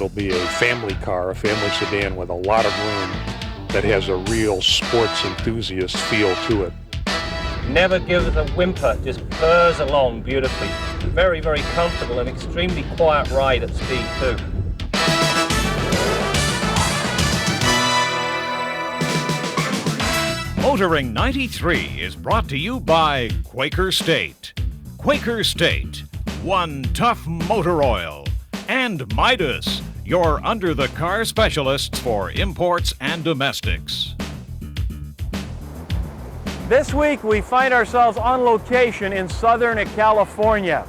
it'll be a family car, a family sedan with a lot of room that has a real sports enthusiast feel to it. Never gives a whimper, just purrs along beautifully. Very, very comfortable and extremely quiet ride at speed too. Motoring 93 is brought to you by Quaker State. Quaker State, One Tough Motor Oil. And Midas, your under-the-car specialists for imports and domestics. This week we find ourselves on location in Southern California.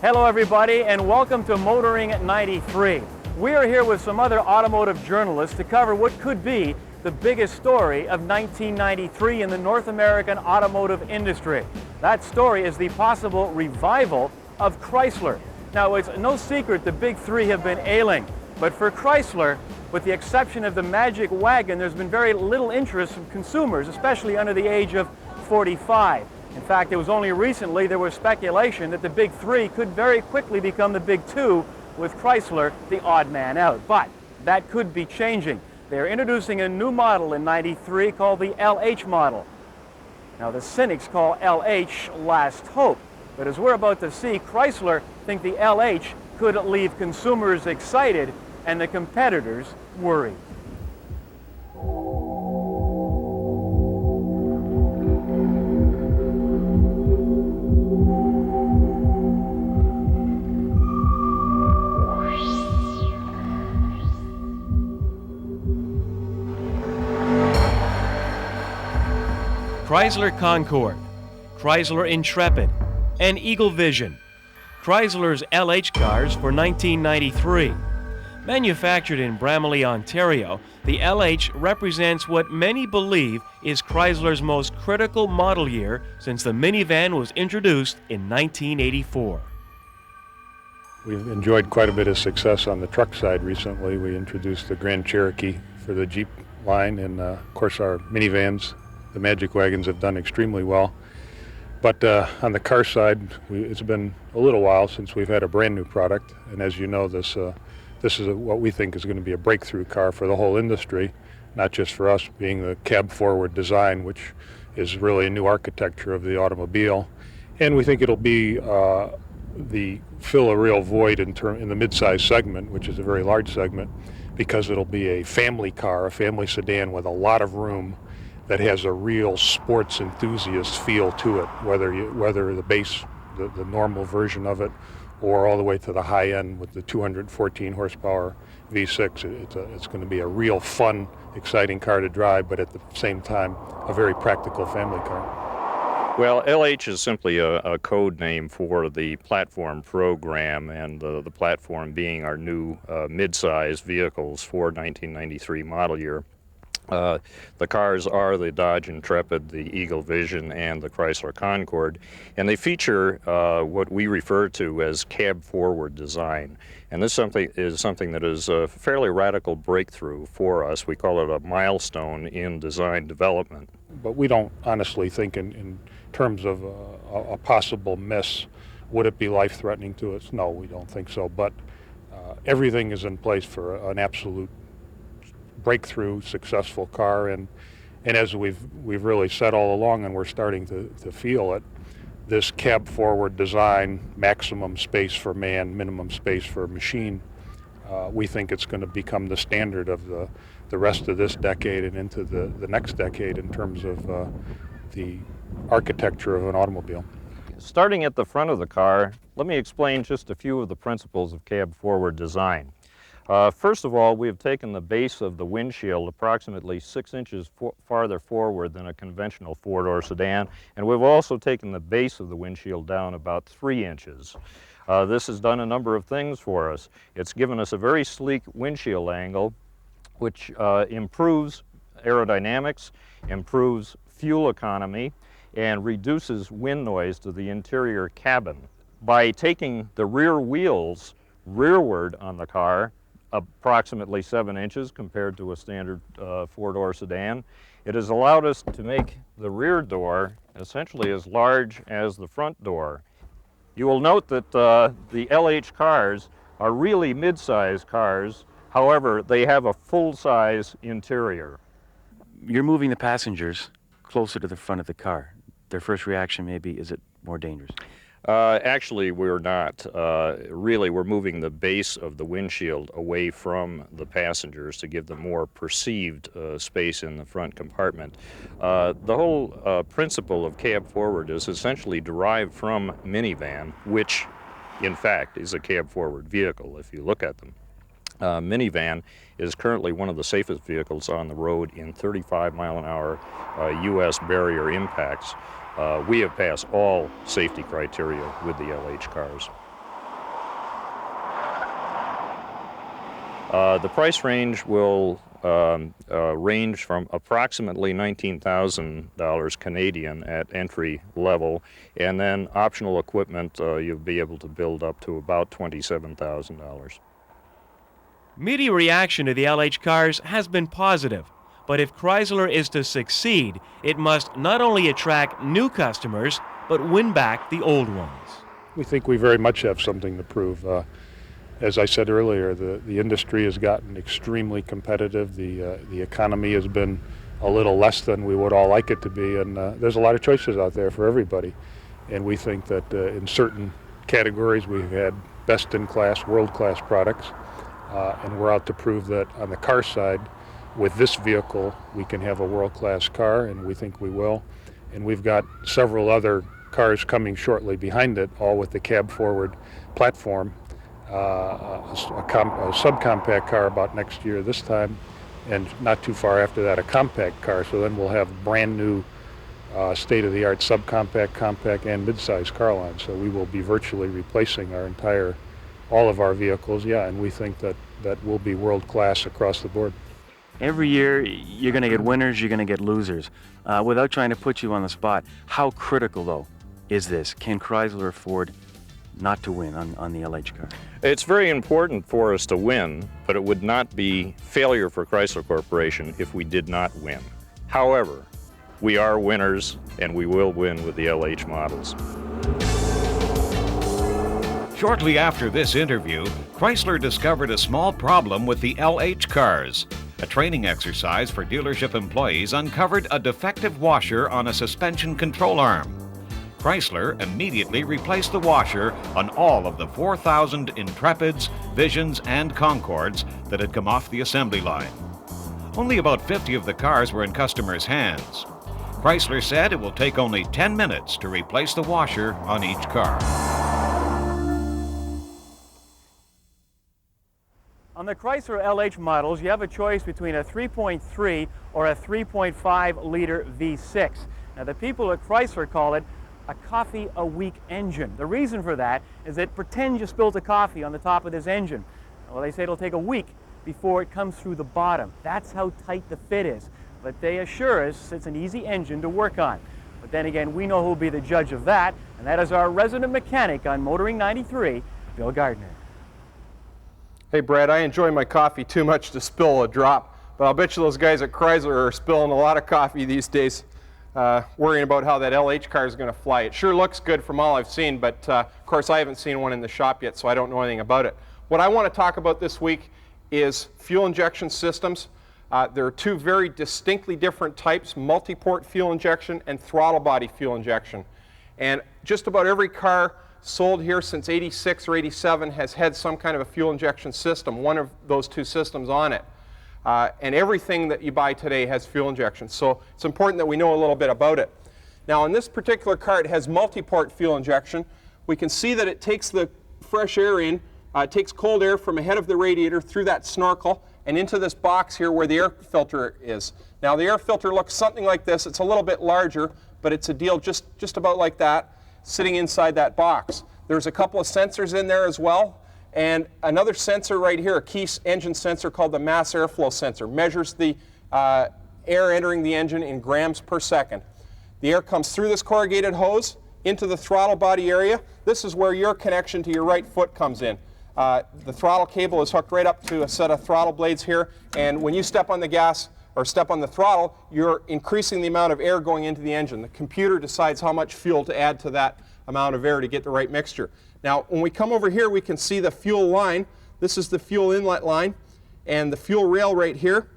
Hello everybody and welcome to Motoring at 93. We are here with some other automotive journalists to cover what could be the biggest story of 1993 in the North American automotive industry. That story is the possible revival of Chrysler. Now, it's no secret the big three have been ailing, but for Chrysler, with the exception of the Magic Wagon, there's been very little interest from consumers, especially under the age of 45. In fact, it was only recently there was speculation that the big three could very quickly become the big two, with Chrysler the odd man out. But that could be changing. They're introducing a new model in 93 called the LH model. Now, the cynics call LH Last Hope. But as we're about to see, Chrysler think the LH could leave consumers excited and the competitors worried. Chrysler Concorde, Chrysler Intrepid, and Eagle Vision, Chrysler's LH cars for 1993. Manufactured in Bramalea, Ontario, the LH represents what many believe is Chrysler's most critical model year since the minivan was introduced in 1984. We've enjoyed quite a bit of success on the truck side recently. We introduced the Grand Cherokee for the Jeep line, and of course our minivans, the Magic Wagons, have done extremely well. But on the car side, it's been a little while since we've had a brand new product, and as you know, this is what we think is going to be a breakthrough car for the whole industry, not just for us, being the cab-forward design, which is really a new architecture of the automobile. And we think it'll be fill a real void in the mid-size segment, which is a very large segment, because it'll be a family car, a family sedan with a lot of room that has a real sports enthusiast feel to it, whether the base, the normal version of it, or all the way to the high end with the 214 horsepower V6. It's going to be a real fun, exciting car to drive, but at the same time, a very practical family car. Well, LH is simply a code name for the platform program, and the platform being our new mid-size vehicles for 1993 model year. The cars are the Dodge Intrepid, the Eagle Vision, and the Chrysler Concorde, and they feature what we refer to as cab-forward design. And this is something that is a fairly radical breakthrough for us. We call it a milestone in design development. But we don't honestly think in terms of a possible miss. Would it be life-threatening to us? No, we don't think so. But everything is in place for an absolute breakthrough, successful car, and as we've really said all along, and we're starting to feel it, this cab-forward design, maximum space for man, minimum space for machine, we think it's going to become the standard of the rest of this decade and into the next decade in terms of the architecture of an automobile. Starting at the front of the car, let me explain just a few of the principles of cab-forward design. First of all, we have taken the base of the windshield approximately 6 inches farther forward than a conventional four-door sedan, and we've also taken the base of the windshield down about 3 inches. This has done a number of things for us. It's given us a very sleek windshield angle, which improves aerodynamics, improves fuel economy, and reduces wind noise to the interior cabin. By taking the rear wheels rearward on the car, approximately 7 inches compared to a standard four-door sedan, it has allowed us to make the rear door essentially as large as the front door. You will note that the LH cars are really mid-size cars. However, they have a full-size interior. You're moving the passengers closer to the front of the car. Their first reaction may be, is it more dangerous? Actually, we're not. Really, we're moving the base of the windshield away from the passengers to give them more perceived space in the front compartment. The whole principle of cab forward is essentially derived from minivan, which, in fact, is a cab forward vehicle if you look at them. Minivan is currently one of the safest vehicles on the road in 35-mile-an-hour U.S. barrier impacts. We have passed all safety criteria with the LH cars. The price range will range from approximately $19,000 Canadian at entry level, and then optional equipment you'll be able to build up to about $27,000. Media reaction to the LH cars has been positive, but if Chrysler is to succeed, it must not only attract new customers, but win back the old ones. We think we very much have something to prove. As I said earlier, the industry has gotten extremely competitive. The economy has been a little less than we would all like it to be, and there's a lot of choices out there for everybody. And we think that in certain categories we've had best-in-class, world-class products. And we're out to prove that on the car side, with this vehicle, we can have a world-class car, and we think we will. And we've got several other cars coming shortly behind it, all with the cab-forward platform. A subcompact car about next year this time, and not too far after that, a compact car. So then we'll have brand new state-of-the-art subcompact, compact, and mid-size car line. So we will be virtually replacing all of our vehicles, and we think that will be world-class across the board. Every year, you're going to get winners, you're going to get losers. Without trying to put you on the spot, how critical, though, is this? Can Chrysler afford not to win on the LH car? It's very important for us to win, but it would not be failure for Chrysler Corporation if we did not win. However, we are winners, and we will win with the LH models. Shortly after this interview, Chrysler discovered a small problem with the LH cars. A training exercise for dealership employees uncovered a defective washer on a suspension control arm. Chrysler immediately replaced the washer on all of the 4,000 Intrepids, Visions, and Concords that had come off the assembly line. Only about 50 of the cars were in customers' hands. Chrysler said it will take only 10 minutes to replace the washer on each car. On the Chrysler LH models, you have a choice between a 3.3 or a 3.5-liter V6. Now, the people at Chrysler call it a coffee-a-week engine. The reason for that is that pretend you spilled a coffee on the top of this engine. Well, they say it'll take a week before it comes through the bottom. That's how tight the fit is. But they assure us it's an easy engine to work on. But then again, we know who'll be the judge of that, and that is our resident mechanic on Motoring 93, Bill Gardner. Hey Brad, I enjoy my coffee too much to spill a drop, but I'll bet you those guys at Chrysler are spilling a lot of coffee these days, worrying about how that LH car is going to fly. It sure looks good from all I've seen, but of course I haven't seen one in the shop yet, so I don't know anything about it. What I want to talk about this week is fuel injection systems. There are two very distinctly different types, multi-port fuel injection and throttle body fuel injection. And just about every car sold here since 86 or 87 has had some kind of a fuel injection system, one of those two systems on it. And everything that you buy today has fuel injection. So it's important that we know a little bit about it. Now in this particular car, it has multi-port fuel injection. We can see that it takes the fresh air in, it takes cold air from ahead of the radiator through that snorkel and into this box here where the air filter is. Now the air filter looks something like this. It's a little bit larger, but it's a deal just about like that, sitting inside that box. There's a couple of sensors in there as well, and another sensor right here, a key engine sensor called the mass airflow sensor, measures the air entering the engine in grams per second. The air comes through this corrugated hose into the throttle body area. This is where your connection to your right foot comes in. The throttle cable is hooked right up to a set of throttle blades here, and when you step on the gas or step on the throttle, you're increasing the amount of air going into the engine. The computer decides how much fuel to add to that amount of air to get the right mixture. Now, when we come over here, we can see the fuel line. This is the fuel inlet line, and the fuel rail right here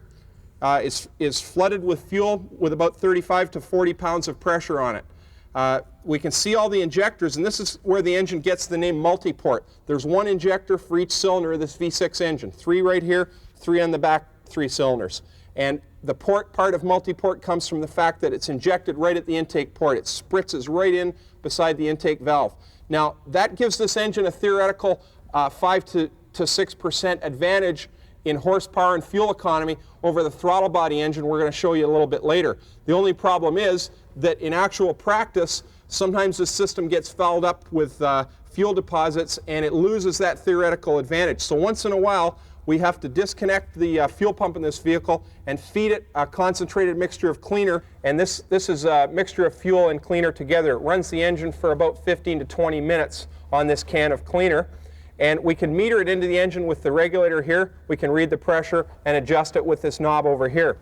is flooded with fuel with about 35 to 40 pounds of pressure on it. We can see all the injectors, and this is where the engine gets the name multi-port. There's one injector for each cylinder of this V6 engine. 3 right here, 3 on the back, 3 cylinders. And the port part of multi-port comes from the fact that it's injected right at the intake port. It spritzes right in beside the intake valve. Now, that gives this engine a theoretical 5 to 6% advantage in horsepower and fuel economy over the throttle body engine we're going to show you a little bit later. The only problem is that in actual practice, sometimes the system gets fouled up with fuel deposits and it loses that theoretical advantage. So once in a while, we have to disconnect the fuel pump in this vehicle and feed it a concentrated mixture of cleaner. And this is a mixture of fuel and cleaner together. It runs the engine for about 15 to 20 minutes on this can of cleaner. And we can meter it into the engine with the regulator here. We can read the pressure and adjust it with this knob over here.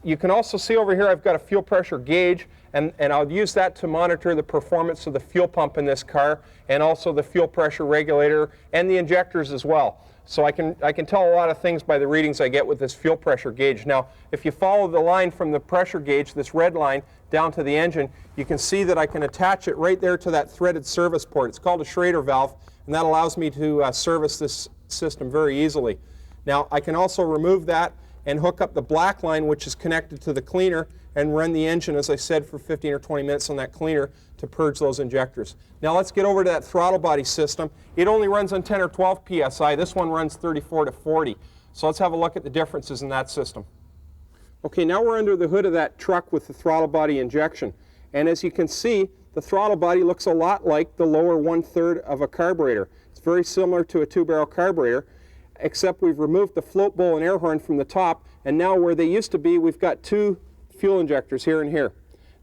You can also see over here I've got a fuel pressure gauge, and I'll use that to monitor the performance of the fuel pump in this car, and also the fuel pressure regulator and the injectors as well. So I can tell a lot of things by the readings I get with this fuel pressure gauge. Now, if you follow the line from the pressure gauge, this red line, down to the engine, you can see that I can attach it right there to that threaded service port. It's called a Schrader valve, and that allows me to service this system very easily. Now, I can also remove that and hook up the black line, which is connected to the cleaner, and run the engine, as I said, for 15 or 20 minutes on that cleaner to purge those injectors. Now let's get over to that throttle body system. It only runs on 10 or 12 PSI. This one runs 34 to 40. So let's have a look at the differences in that system. Okay, now we're under the hood of that truck with the throttle body injection. And as you can see, the throttle body looks a lot like the lower 1/3 of a carburetor. It's very similar to a 2-barrel carburetor, except we've removed the float bowl and air horn from the top, and now where they used to be, we've got 2 fuel injectors here and here.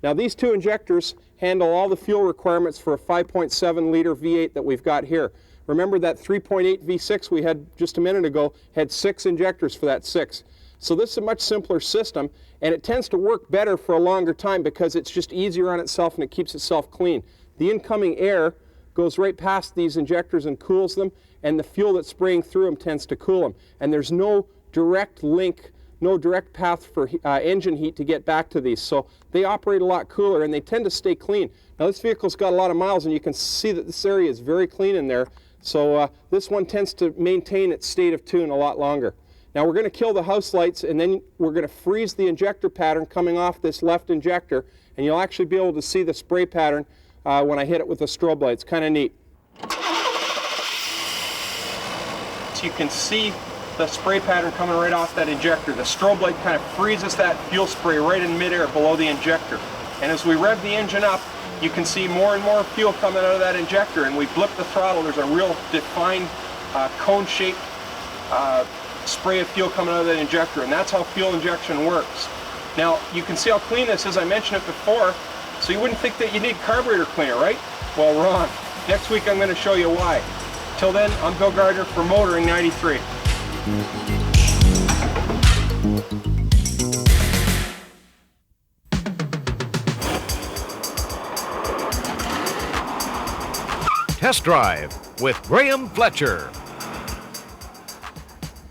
Now these 2 injectors handle all the fuel requirements for a 5.7 liter V8 that we've got here. Remember that 3.8 V6 we had just a minute ago had 6 injectors for that 6. So this is a much simpler system, and it tends to work better for a longer time because it's just easier on itself and it keeps itself clean. The incoming air goes right past these injectors and cools them, and the fuel that's spraying through them tends to cool them. And there's no direct link, no direct path for engine heat to get back to these. So they operate a lot cooler and they tend to stay clean. Now this vehicle's got a lot of miles and you can see that this area is very clean in there. So this one tends to maintain its state of tune a lot longer. Now we're going to kill the house lights, and then we're going to freeze the injector pattern coming off this left injector, and you'll actually be able to see the spray pattern when I hit it with the strobe light. It's kind of neat. So you can see the spray pattern coming right off that injector. The strobe light kind of freezes that fuel spray right in midair below the injector. And as we rev the engine up, you can see more and more fuel coming out of that injector, and we blip the throttle. There's a real defined cone-shaped spray of fuel coming out of that injector, and that's how fuel injection works. Now, you can see how clean this is. I mentioned it before, so you wouldn't think that you need carburetor cleaner, right? Well, wrong. Next week I'm going to show you why. Till then, I'm Bill Gardner for Motoring 93. Test Drive with Graham Fletcher.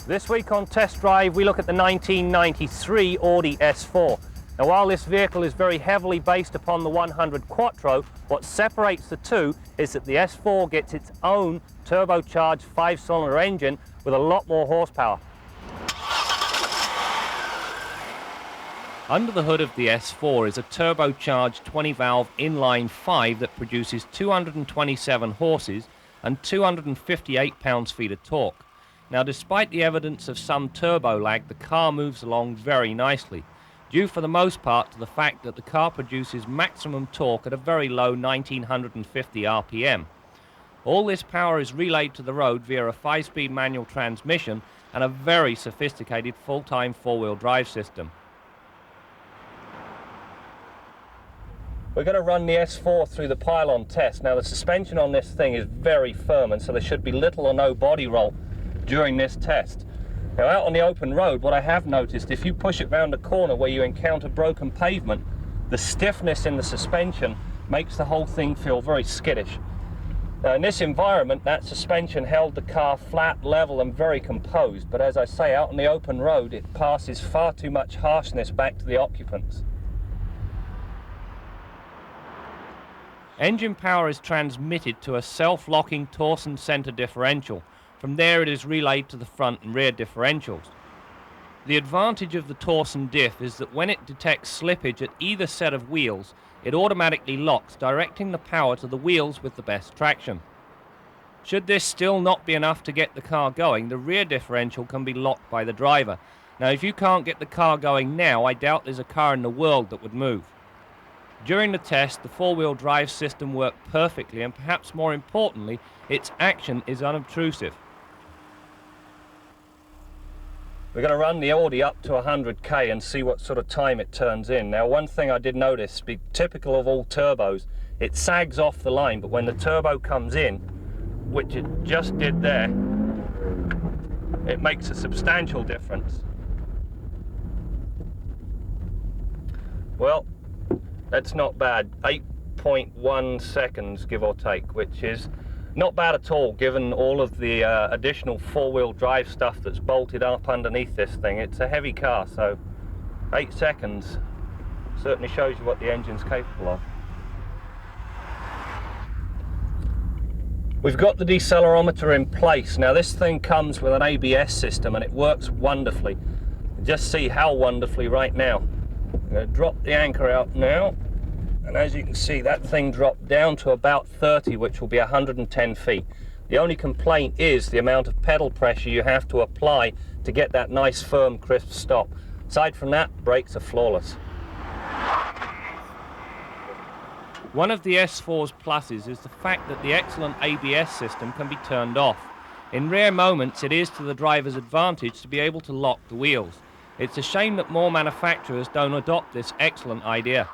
This week on Test Drive, we look at the 1993 Audi S4. Now, while this vehicle is very heavily based upon the 100 Quattro, what separates the two is that the S4 gets its own turbocharged 5-cylinder engine with a lot more horsepower. Under the hood of the S4 is a turbocharged 20-valve inline 5 that produces 227 horses and 258 pounds-feet of torque. Now, despite the evidence of some turbo lag, the car moves along very nicely, due for the most part to the fact that the car produces maximum torque at a very low 1950 RPM. All this power is relayed to the road via a 5-speed manual transmission and a very sophisticated full-time 4-wheel drive system. We're going to run the S4 through the pylon test. Now, the suspension on this thing is very firm, and so there should be little or no body roll during this test. Now out on the open road, what I have noticed, if you push it round a corner where you encounter broken pavement, the stiffness in the suspension makes the whole thing feel very skittish. Now in this environment, that suspension held the car flat, level and very composed, but as I say, out on the open road, it passes far too much harshness back to the occupants. Engine power is transmitted to a self-locking Torsen center differential. From there it is relayed to the front and rear differentials. The advantage of the Torsen diff is that when it detects slippage at either set of wheels, it automatically locks, directing the power to the wheels with the best traction. Should this still not be enough to get the car going, the rear differential can be locked by the driver. Now if you can't get the car going now, I doubt there's a car in the world that would move. During the test, the four-wheel drive system worked perfectly, and perhaps more importantly, its action is unobtrusive. We're going to run the Audi up to 100k and see what sort of time it turns in. Now one thing I did notice, be typical of all turbos, it sags off the line, but when the turbo comes in, which it just did there, it makes a substantial difference. Well, that's not bad. 8.1 seconds, give or take, which is not bad at all, given all of the additional four-wheel drive stuff that's bolted up underneath this thing. It's a heavy car, so 8 seconds certainly shows you what the engine's capable of. We've got the decelerometer in place. Now this thing comes with an ABS system and it works wonderfully. Just see how wonderfully right now. I'm going to drop the anchor out now, and as you can see, that thing dropped down to about 30, which will be 110 feet. The only complaint is the amount of pedal pressure you have to apply to get that nice, firm, crisp stop. Aside from that, brakes are flawless. One of the S4's pluses is the fact that the excellent ABS system can be turned off. In rare moments, it is to the driver's advantage to be able to lock the wheels. It's a shame that more manufacturers don't adopt this excellent idea.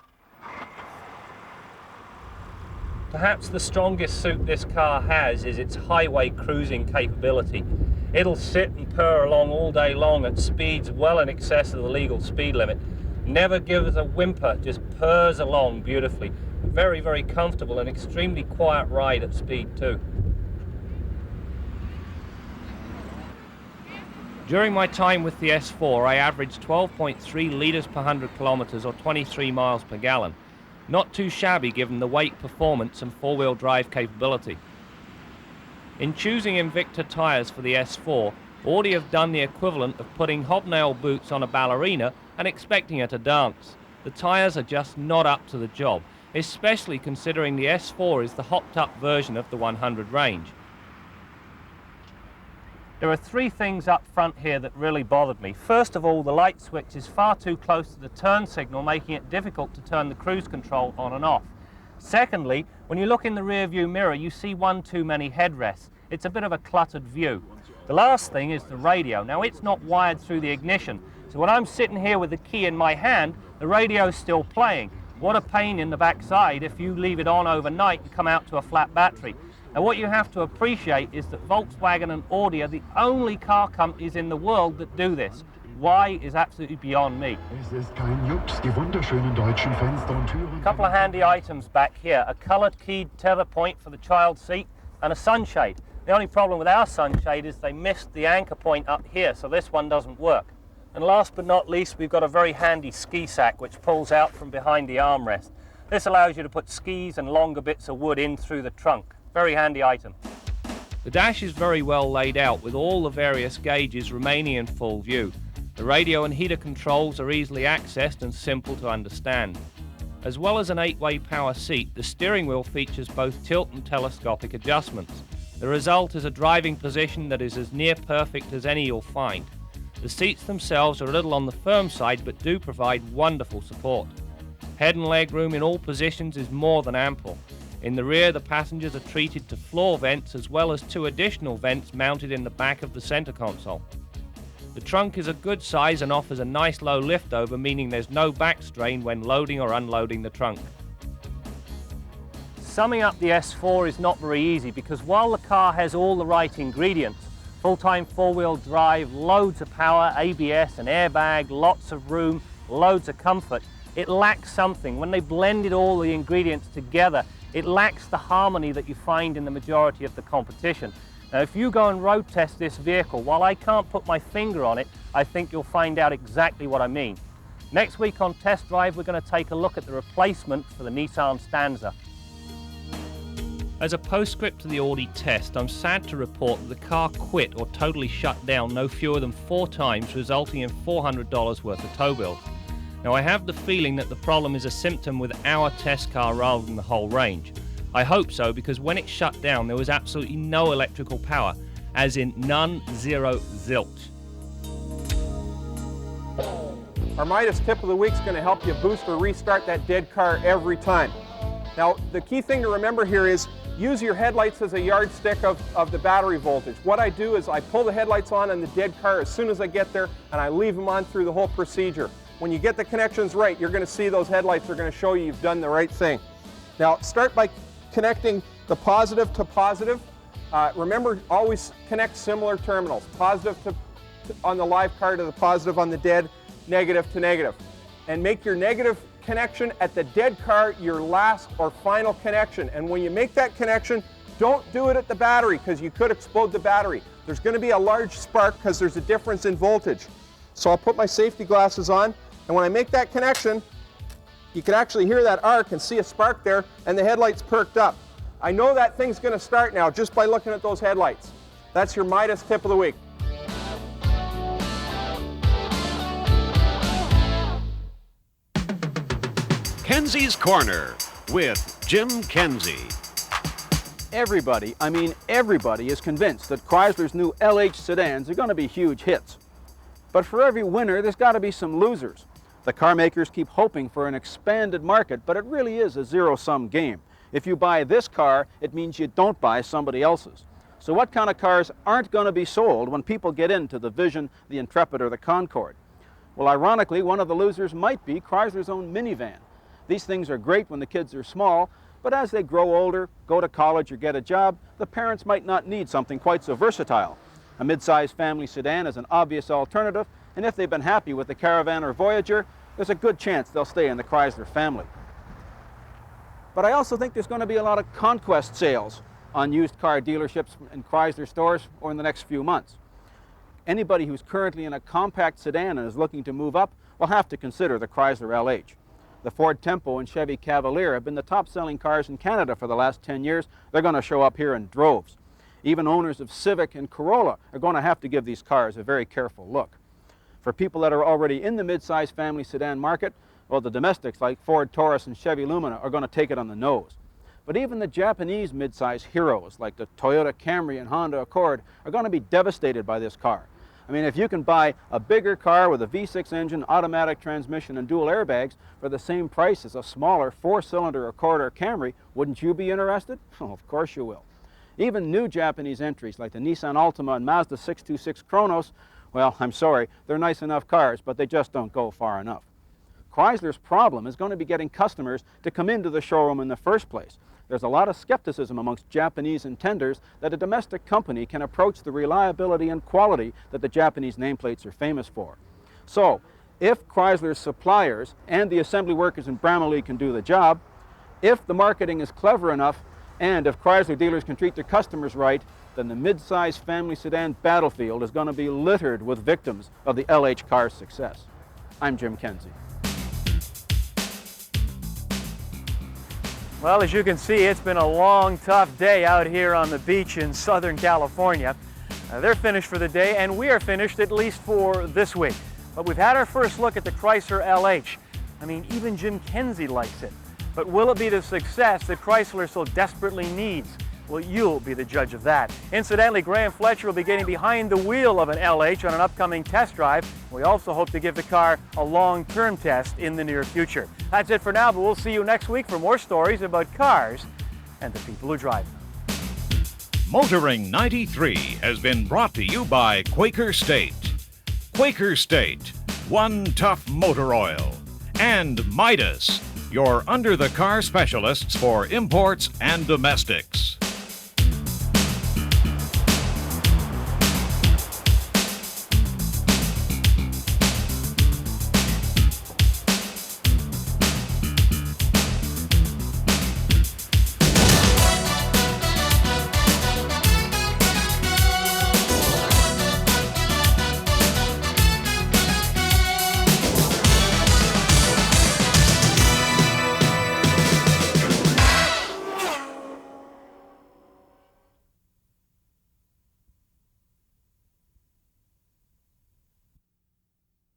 Perhaps the strongest suit this car has is its highway cruising capability. It'll sit and purr along all day long at speeds well in excess of the legal speed limit. Never gives a whimper, just purrs along beautifully. Very, very comfortable and extremely quiet ride at speed too. During my time with the S4, I averaged 12.3 litres per 100 kilometres or 23 miles per gallon. Not too shabby given the weight, performance and four-wheel drive capability. In choosing Invicta tyres for the S4, Audi have done the equivalent of putting hobnail boots on a ballerina and expecting her to dance. The tyres are just not up to the job, especially considering the S4 is the hopped-up version of the 100 range. There are three things up front here that really bothered me. First of all, the light switch is far too close to the turn signal, making it difficult to turn the cruise control on and off. Secondly, when you look in the rear view mirror, you see one too many headrests. It's a bit of a cluttered view. The last thing is the radio. Now, it's not wired through the ignition, so when I'm sitting here with the key in my hand, the radio's still playing. What a pain in the backside if you leave it on overnight and come out to a flat battery. Now what you have to appreciate is that Volkswagen and Audi are the only car companies in the world that do this. Why is absolutely beyond me. Es ist kein Jux, die wunderschönen deutschen Fenster und Türen. A couple of handy items back here. A coloured keyed tether point for the child seat and a sunshade. The only problem with our sunshade is they missed the anchor point up here, so this one doesn't work. And last but not least, we've got a very handy ski sack which pulls out from behind the armrest. This allows you to put skis and longer bits of wood in through the trunk. Very handy item. The dash is very well laid out with all the various gauges remaining in full view. The radio and heater controls are easily accessed and simple to understand. As well as an 8-way power seat, the steering wheel features both tilt and telescopic adjustments. The result is a driving position that is as near perfect as any you'll find. The seats themselves are a little on the firm side but do provide wonderful support. Head and leg room in all positions is more than ample. In the rear, the passengers are treated to floor vents as well as 2 additional vents mounted in the back of the center console. The trunk is a good size and offers a nice low liftover, meaning there's no back strain when loading or unloading the trunk. Summing up the S4 is not very easy because while the car has all the right ingredients, Full-time four-wheel drive, loads of power, ABS, an airbag, lots of room, loads of comfort. It lacks something. When they blended all the ingredients together, it lacks the harmony that you find in the majority of the competition. Now, if you go and road test this vehicle, while I can't put my finger on it, I think you'll find out exactly what I mean. Next week on Test Drive, we're going to take a look at the replacement for the Nissan Stanza. As a postscript to the Audi test, I'm sad to report that the car quit or totally shut down no fewer than 4 times, resulting in $400 worth of tow bills. Now, I have the feeling that the problem is a symptom with our test car rather than the whole range. I hope so, because when it shut down, there was absolutely no electrical power, as in none, zero, zilch. Our Midas tip of the week is going to help you boost or restart that dead car every time. Now, the key thing to remember here is use your headlights as a yardstick of the battery voltage. What I do is I pull the headlights on the dead car as soon as I get there, and I leave them on through the whole procedure. When you get the connections right, you're going to see those headlights are going to show you you've done the right thing. Now, start by connecting the positive to positive. Remember, always connect similar terminals. Positive on the live car to the positive on the dead, negative to negative. And make your negative connection at the dead car your last or final connection. And when you make that connection, don't do it at the battery, because you could explode the battery. There's going to be a large spark because there's a difference in voltage. So I'll put my safety glasses on, and when I make that connection, you can actually hear that arc and see a spark there, and the headlights perked up. I know that thing's going to start now just by looking at those headlights. That's your Midas tip of the week. Kenzie's Corner with Jim Kenzie. Everybody, I mean everybody, is convinced that Chrysler's new LH sedans are going to be huge hits. But for every winner, there's got to be some losers. The car makers keep hoping for an expanded market, but it really is a zero-sum game. If you buy this car, it means you don't buy somebody else's. So what kind of cars aren't going to be sold when people get into the Vision, the Intrepid, or the Concorde? Well, ironically, one of the losers might be Chrysler's own minivan. These things are great when the kids are small, but as they grow older, go to college, or get a job, the parents might not need something quite so versatile. A mid-size family sedan is an obvious alternative, and if they've been happy with the Caravan or Voyager, there's a good chance they'll stay in the Chrysler family. But I also think there's going to be a lot of conquest sales on used car dealerships and Chrysler stores or in the next few months. Anybody who's currently in a compact sedan and is looking to move up will have to consider the Chrysler LH. The Ford Tempo and Chevy Cavalier have been the top-selling cars in Canada for the last 10 years. They're going to show up here in droves. Even owners of Civic and Corolla are going to have to give these cars a very careful look. For people that are already in the mid-size family sedan market, well, the domestics like Ford Taurus and Chevy Lumina are going to take it on the nose. But even the Japanese mid-size heroes like the Toyota Camry and Honda Accord are going to be devastated by this car. I mean, if you can buy a bigger car with a V6 engine, automatic transmission, and dual airbags for the same price as a smaller 4-cylinder Accord or Camry, wouldn't you be interested? Oh, of course you will. Even new Japanese entries like the Nissan Altima and Mazda 626 Kronos, well, I'm sorry, they're nice enough cars, but they just don't go far enough. Chrysler's problem is going to be getting customers to come into the showroom in the first place. There's a lot of skepticism amongst Japanese intenders that a domestic company can approach the reliability and quality that the Japanese nameplates are famous for. So, if Chrysler's suppliers and the assembly workers in Bramalea can do the job, if the marketing is clever enough, and if Chrysler dealers can treat their customers right, then the mid-size family sedan battlefield is going to be littered with victims of the LH car's success. I'm Jim Kenzie. Well, as you can see, it's been a long, tough day out here on the beach in Southern California. They're finished for the day, and we are finished at least for this week. But we've had our first look at the Chrysler LH. I mean, even Jim Kenzie likes it. But will it be the success that Chrysler so desperately needs? Well, you'll be the judge of that. Incidentally, Graham Fletcher will be getting behind the wheel of an LH on an upcoming test drive. We also hope to give the car a long-term test in the near future. That's it for now, but we'll see you next week for more stories about cars and the people who drive them. Motoring 93 has been brought to you by Quaker State. Quaker State, One Tough Motor Oil. And Midas, your under-the-car specialists for imports and domestics.